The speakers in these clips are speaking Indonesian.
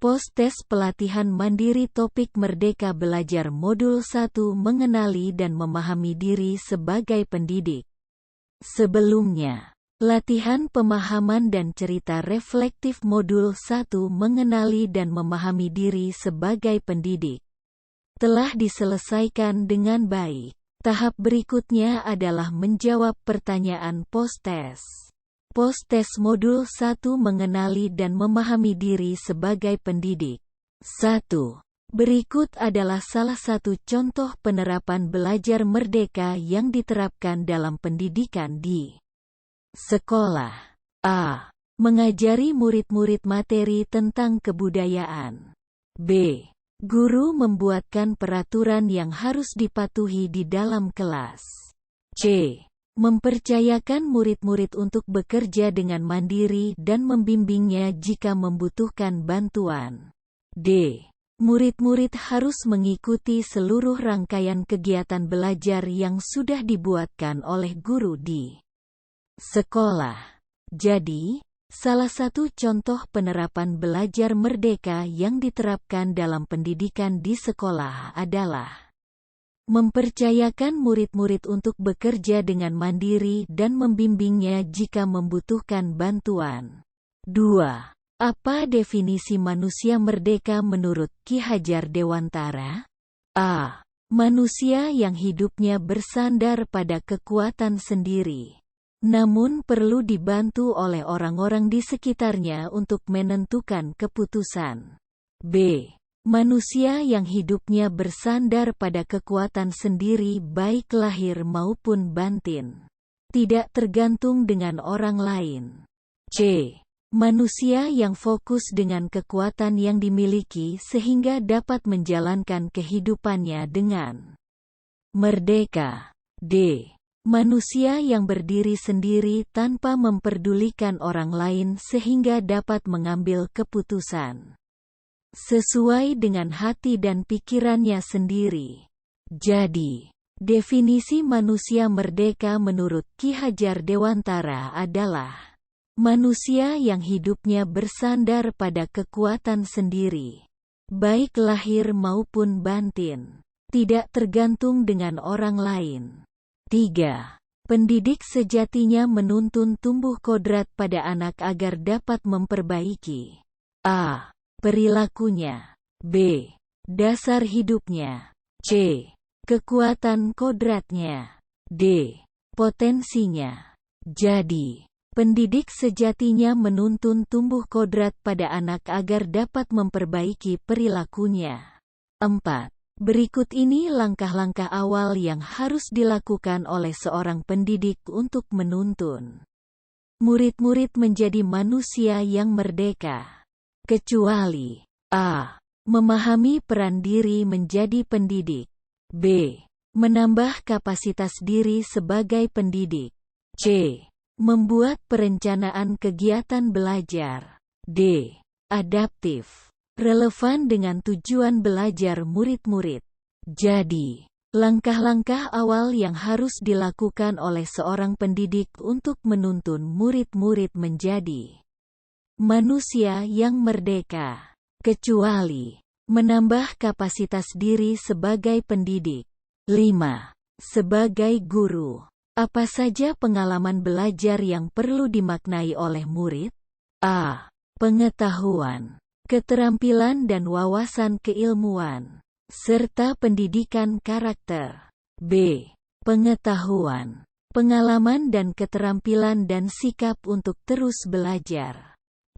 Pos-tes pelatihan mandiri topik Merdeka Belajar Modul 1 Mengenali dan Memahami Diri sebagai Pendidik. Sebelumnya, latihan pemahaman dan cerita reflektif Modul 1 Mengenali dan Memahami Diri sebagai Pendidik telah diselesaikan dengan baik. Tahap berikutnya adalah menjawab pertanyaan pos-tes. Pos-tes Modul 1 Mengenali dan Memahami Diri sebagai Pendidik. 1. Berikut adalah salah satu contoh penerapan belajar merdeka yang diterapkan dalam pendidikan di sekolah. A. Mengajari murid-murid materi tentang kebudayaan. B. Guru membuatkan peraturan yang harus dipatuhi di dalam kelas. C. Mempercayakan murid-murid untuk bekerja dengan mandiri dan membimbingnya jika membutuhkan bantuan. D. Murid-murid harus mengikuti seluruh rangkaian kegiatan belajar yang sudah dibuatkan oleh guru di sekolah. Jadi, salah satu contoh penerapan belajar merdeka yang diterapkan dalam pendidikan di sekolah adalah mempercayakan murid-murid untuk bekerja dengan mandiri dan membimbingnya jika membutuhkan bantuan. 2. Apa definisi manusia merdeka menurut Ki Hajar Dewantara? A. Manusia yang hidupnya bersandar pada kekuatan sendiri, namun perlu dibantu oleh orang-orang di sekitarnya untuk menentukan keputusan. B. Manusia yang hidupnya bersandar pada kekuatan sendiri baik lahir maupun batin, tidak tergantung dengan orang lain. C. Manusia yang fokus dengan kekuatan yang dimiliki sehingga dapat menjalankan kehidupannya dengan merdeka. D. Manusia yang berdiri sendiri tanpa memperdulikan orang lain sehingga dapat mengambil keputusan sesuai dengan hati dan pikirannya sendiri. Jadi, definisi manusia merdeka menurut Ki Hajar Dewantara adalah manusia yang hidupnya bersandar pada kekuatan sendiri, baik lahir maupun batin, tidak tergantung dengan orang lain. 3. Pendidik sejatinya menuntun tumbuh kodrat pada anak agar dapat memperbaiki A. Perilakunya. B. Dasar hidupnya. C. Kekuatan kodratnya. D. Potensinya. Jadi, pendidik sejatinya menuntun tumbuh kodrat pada anak agar dapat memperbaiki perilakunya. 4. Berikut ini langkah-langkah awal yang harus dilakukan oleh seorang pendidik untuk menuntun murid-murid menjadi manusia yang merdeka. Kecuali A. Memahami peran diri menjadi pendidik. B. Menambah kapasitas diri sebagai pendidik. C. Membuat perencanaan kegiatan belajar. D. Adaptif, relevan dengan tujuan belajar murid-murid. Jadi, langkah-langkah awal yang harus dilakukan oleh seorang pendidik untuk menuntun murid-murid menjadi manusia yang merdeka. Kecuali menambah kapasitas diri sebagai pendidik. 5. Sebagai guru, apa saja pengalaman belajar yang perlu dimaknai oleh murid? A. Pengetahuan, keterampilan dan wawasan keilmuan, serta pendidikan karakter. B. Pengetahuan, pengalaman dan keterampilan dan sikap untuk terus belajar.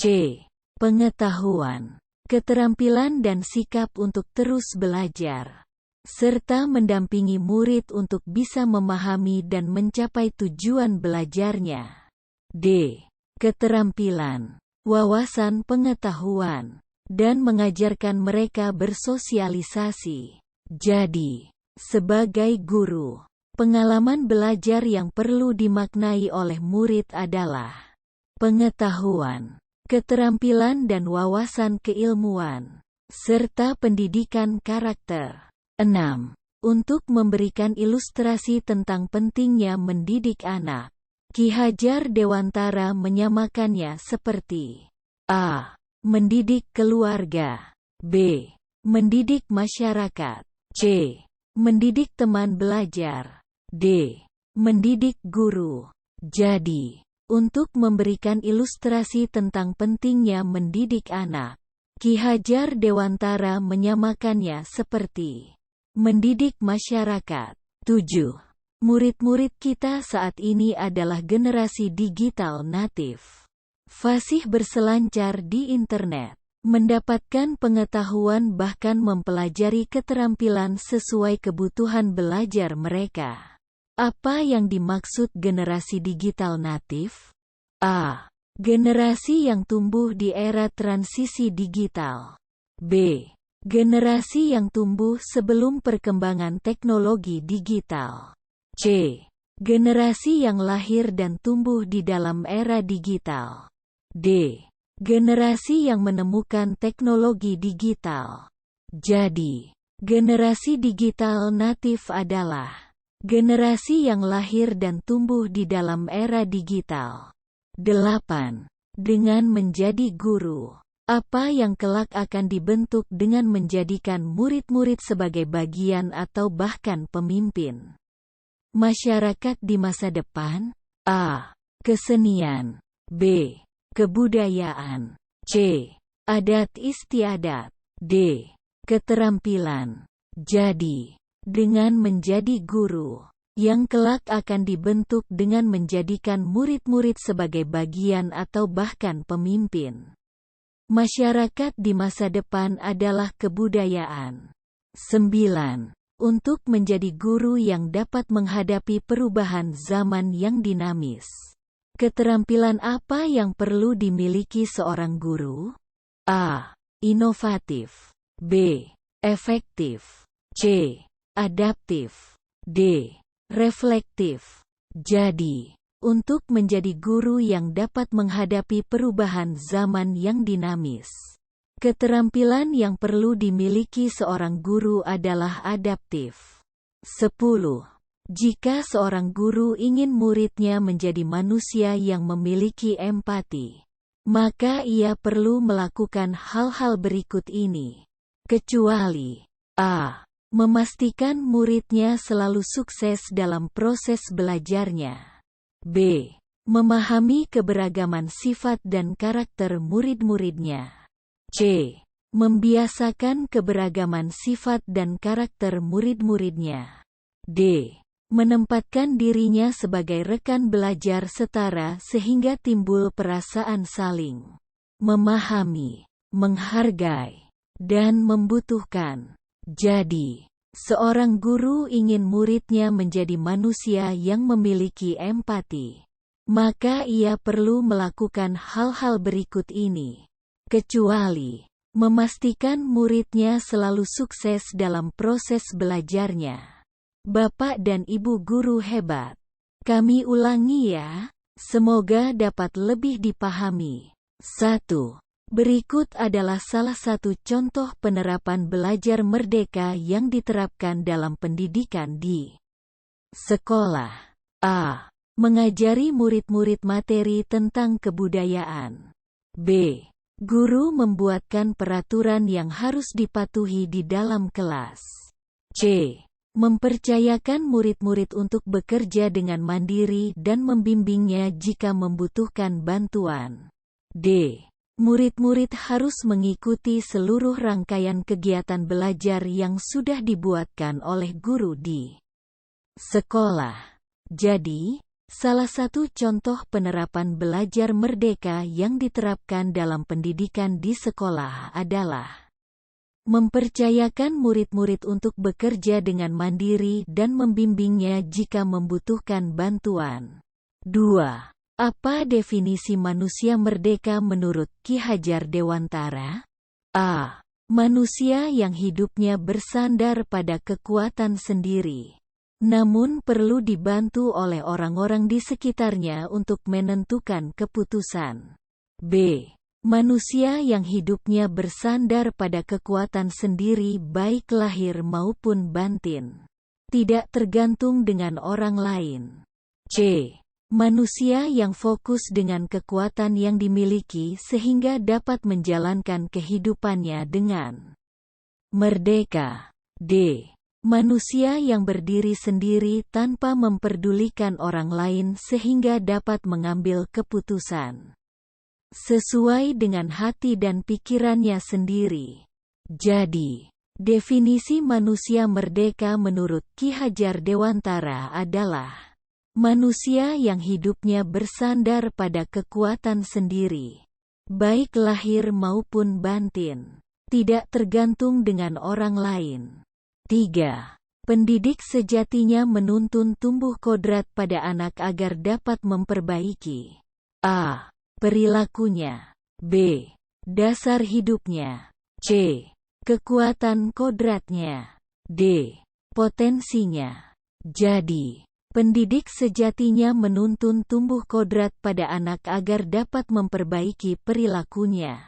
C. Pengetahuan, keterampilan dan sikap untuk terus belajar, serta mendampingi murid untuk bisa memahami dan mencapai tujuan belajarnya. D. Keterampilan, wawasan pengetahuan, dan mengajarkan mereka bersosialisasi. Jadi, sebagai guru, pengalaman belajar yang perlu dimaknai oleh murid adalah pengetahuan, keterampilan dan wawasan keilmuan, serta pendidikan karakter. 6. Untuk memberikan ilustrasi tentang pentingnya mendidik anak, Ki Hajar Dewantara menyamakannya seperti A. Mendidik keluarga. B. Mendidik masyarakat. C. Mendidik teman belajar. D. Mendidik guru. Jadi, untuk memberikan ilustrasi tentang pentingnya mendidik anak, Ki Hajar Dewantara menyamakannya seperti mendidik masyarakat. 7. Murid-murid kita saat ini adalah generasi digital natif. Fasih berselancar di internet, mendapatkan pengetahuan bahkan mempelajari keterampilan sesuai kebutuhan belajar mereka. Apa yang dimaksud generasi digital natif? A. Generasi yang tumbuh di era transisi digital. B. Generasi yang tumbuh sebelum perkembangan teknologi digital. C. Generasi yang lahir dan tumbuh di dalam era digital. D. Generasi yang menemukan teknologi digital. Jadi, generasi digital natif adalah generasi yang lahir dan tumbuh di dalam era digital. 8. Dengan menjadi guru, apa yang kelak akan dibentuk dengan menjadikan murid-murid sebagai bagian atau bahkan pemimpin masyarakat di masa depan? A. Kesenian. B. Kebudayaan. C. Adat istiadat. D. Keterampilan. Jadi, dengan menjadi guru, yang kelak akan dibentuk dengan menjadikan murid-murid sebagai bagian atau bahkan pemimpin masyarakat di masa depan adalah kebudayaan. 9. Untuk menjadi guru yang dapat menghadapi perubahan zaman yang dinamis. Keterampilan apa yang perlu dimiliki seorang guru? A. Inovatif. B. Efektif. C. Adaptif. D. Reflektif. Jadi, untuk menjadi guru yang dapat menghadapi perubahan zaman yang dinamis, keterampilan yang perlu dimiliki seorang guru adalah adaptif. 10. Jika seorang guru ingin muridnya menjadi manusia yang memiliki empati, maka ia perlu melakukan hal-hal berikut ini. Kecuali A. Memastikan muridnya selalu sukses dalam proses belajarnya. B. Memahami keberagaman sifat dan karakter murid-muridnya. C. Membiasakan keberagaman sifat dan karakter murid-muridnya. D. Menempatkan dirinya sebagai rekan belajar setara sehingga timbul perasaan saling memahami, menghargai, dan membutuhkan. Jadi, seorang guru ingin muridnya menjadi manusia yang memiliki empati, maka ia perlu melakukan hal-hal berikut ini. Kecuali memastikan muridnya selalu sukses dalam proses belajarnya. Bapak dan Ibu guru hebat. Kami ulangi ya, semoga dapat lebih dipahami. 1. Berikut adalah salah satu contoh penerapan belajar merdeka yang diterapkan dalam pendidikan di sekolah. A. Mengajari murid-murid materi tentang kebudayaan. B. Guru membuatkan peraturan yang harus dipatuhi di dalam kelas. C. Mempercayakan murid-murid untuk bekerja dengan mandiri dan membimbingnya jika membutuhkan bantuan. D. Murid-murid harus mengikuti seluruh rangkaian kegiatan belajar yang sudah dibuatkan oleh guru di sekolah. Jadi, salah satu contoh penerapan belajar merdeka yang diterapkan dalam pendidikan di sekolah adalah mempercayakan murid-murid untuk bekerja dengan mandiri dan membimbingnya jika membutuhkan bantuan. 2. Apa definisi manusia merdeka menurut Ki Hajar Dewantara? A. Manusia yang hidupnya bersandar pada kekuatan sendiri, namun perlu dibantu oleh orang-orang di sekitarnya untuk menentukan keputusan. B. Manusia yang hidupnya bersandar pada kekuatan sendiri baik lahir maupun batin, tidak tergantung dengan orang lain. C. Manusia yang fokus dengan kekuatan yang dimiliki sehingga dapat menjalankan kehidupannya dengan merdeka. D. Manusia yang berdiri sendiri tanpa memperdulikan orang lain sehingga dapat mengambil keputusan sesuai dengan hati dan pikirannya sendiri. Jadi, definisi manusia merdeka menurut Ki Hajar Dewantara adalah manusia yang hidupnya bersandar pada kekuatan sendiri, baik lahir maupun batin, tidak tergantung dengan orang lain. 3. Pendidik sejatinya menuntun tumbuh kodrat pada anak agar dapat memperbaiki a. perilakunya, b. dasar hidupnya, c. kekuatan kodratnya, d. potensinya. Jadi, pendidik sejatinya menuntun tumbuh kodrat pada anak agar dapat memperbaiki perilakunya.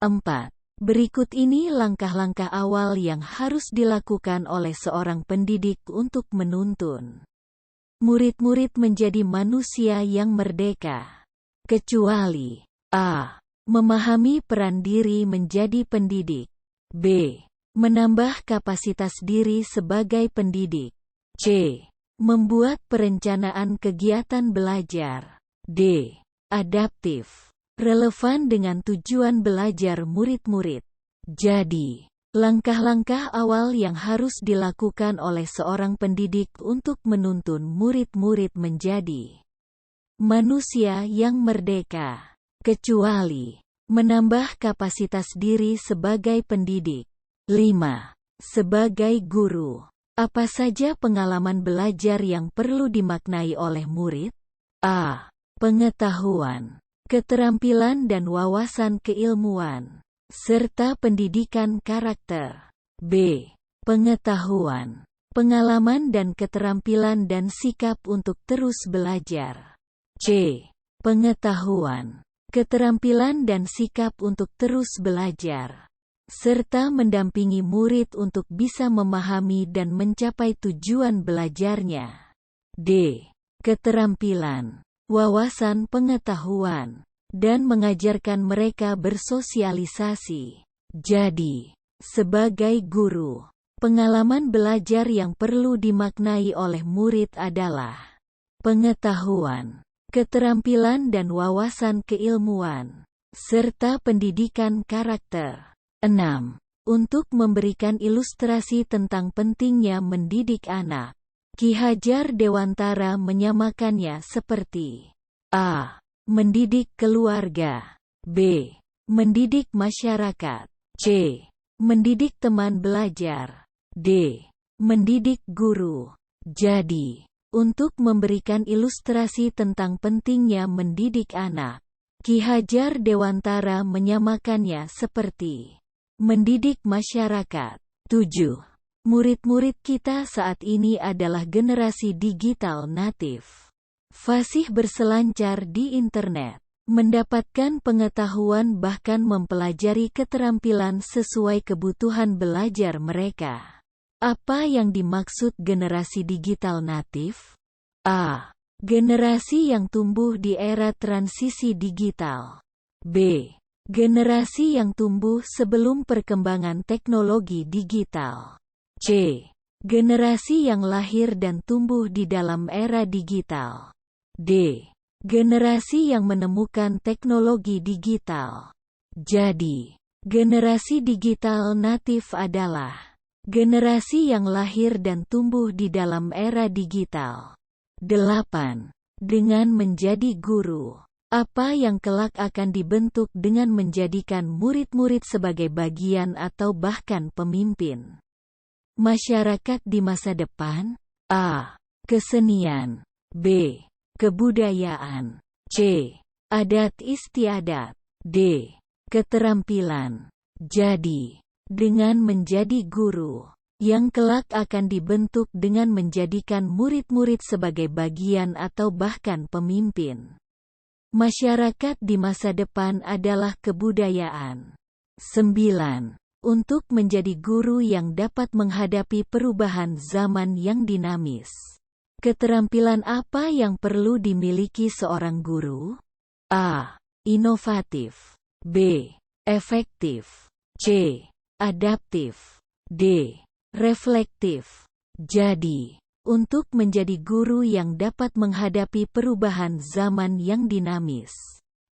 4. Berikut ini langkah-langkah awal yang harus dilakukan oleh seorang pendidik untuk menuntun murid-murid menjadi manusia yang merdeka. Kecuali a. memahami peran diri menjadi pendidik, b. menambah kapasitas diri sebagai pendidik, c. membuat perencanaan kegiatan belajar, d. adaptif, relevan dengan tujuan belajar murid-murid. Jadi, langkah-langkah awal yang harus dilakukan oleh seorang pendidik untuk menuntun murid-murid menjadi manusia yang merdeka. Kecuali menambah kapasitas diri sebagai pendidik. 5. Sebagai guru, apa saja pengalaman belajar yang perlu dimaknai oleh murid? A. Pengetahuan, keterampilan dan wawasan keilmuan, serta pendidikan karakter. B. Pengetahuan, pengalaman dan keterampilan dan sikap untuk terus belajar. C. Pengetahuan, keterampilan dan sikap untuk terus belajar, serta mendampingi murid untuk bisa memahami dan mencapai tujuan belajarnya. D. Keterampilan, wawasan pengetahuan, dan mengajarkan mereka bersosialisasi. Jadi, sebagai guru, pengalaman belajar yang perlu dimaknai oleh murid adalah pengetahuan, keterampilan dan wawasan keilmuan, serta pendidikan karakter. 6. Untuk memberikan ilustrasi tentang pentingnya mendidik anak, Ki Hajar Dewantara menyamakannya seperti a. mendidik keluarga, b. mendidik masyarakat, c. mendidik teman belajar, d. mendidik guru. Jadi, untuk memberikan ilustrasi tentang pentingnya mendidik anak, Ki Hajar Dewantara menyamakannya seperti mendidik masyarakat. 7. Murid-murid kita saat ini adalah generasi digital natif. Fasih berselancar di internet, mendapatkan pengetahuan bahkan mempelajari keterampilan sesuai kebutuhan belajar mereka. Apa yang dimaksud generasi digital natif? A. Generasi yang tumbuh di era transisi digital. B. Generasi yang tumbuh sebelum perkembangan teknologi digital. C. Generasi yang lahir dan tumbuh di dalam era digital. D. Generasi yang menemukan teknologi digital. Jadi, generasi digital natif adalah generasi yang lahir dan tumbuh di dalam era digital. 8. Dengan menjadi guru, apa yang kelak akan dibentuk dengan menjadikan murid-murid sebagai bagian atau bahkan pemimpin masyarakat di masa depan? A. Kesenian, b. Kebudayaan, c. Adat istiadat, d. Keterampilan. Jadi, dengan menjadi guru, yang kelak akan dibentuk dengan menjadikan murid-murid sebagai bagian atau bahkan pemimpin masyarakat di masa depan adalah kebudayaan. 9. Untuk menjadi guru yang dapat menghadapi perubahan zaman yang dinamis, Keterampilan apa yang perlu dimiliki seorang guru? A. Inovatif. B. Efektif. C. Adaptif. D. Reflektif. Jadi, untuk menjadi guru yang dapat menghadapi perubahan zaman yang dinamis,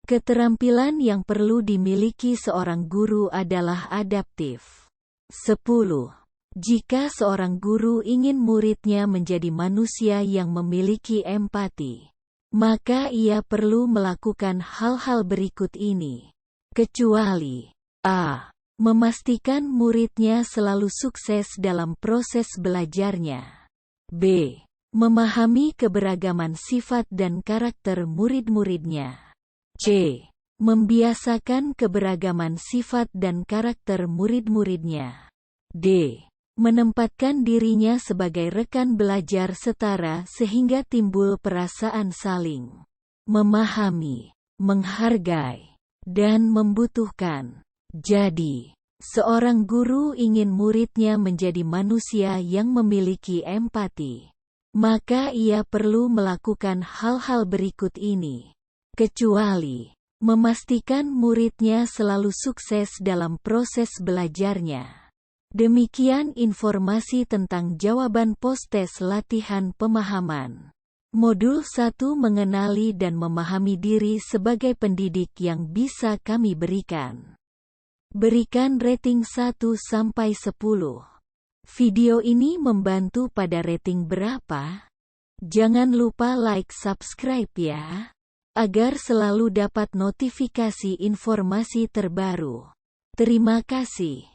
keterampilan yang perlu dimiliki seorang guru adalah adaptif. 10. Jika seorang guru ingin muridnya menjadi manusia yang memiliki empati, maka ia perlu melakukan hal-hal berikut ini. Kecuali A. Memastikan muridnya selalu sukses dalam proses belajarnya. B. Memahami keberagaman sifat dan karakter murid-muridnya. C. Membiasakan keberagaman sifat dan karakter murid-muridnya. D. Menempatkan dirinya sebagai rekan belajar setara sehingga timbul perasaan saling memahami, menghargai, dan membutuhkan. Jadi, seorang guru ingin muridnya menjadi manusia yang memiliki empati, maka ia perlu melakukan hal-hal berikut ini. Kecuali memastikan muridnya selalu sukses dalam proses belajarnya. Demikian informasi tentang jawaban post-tes latihan pemahaman. Modul 1 mengenali dan memahami diri sebagai pendidik yang bisa kami berikan. Berikan rating 1-10. Video ini membantu pada rating berapa? Jangan lupa like subscribe ya, agar selalu dapat notifikasi informasi terbaru. Terima kasih.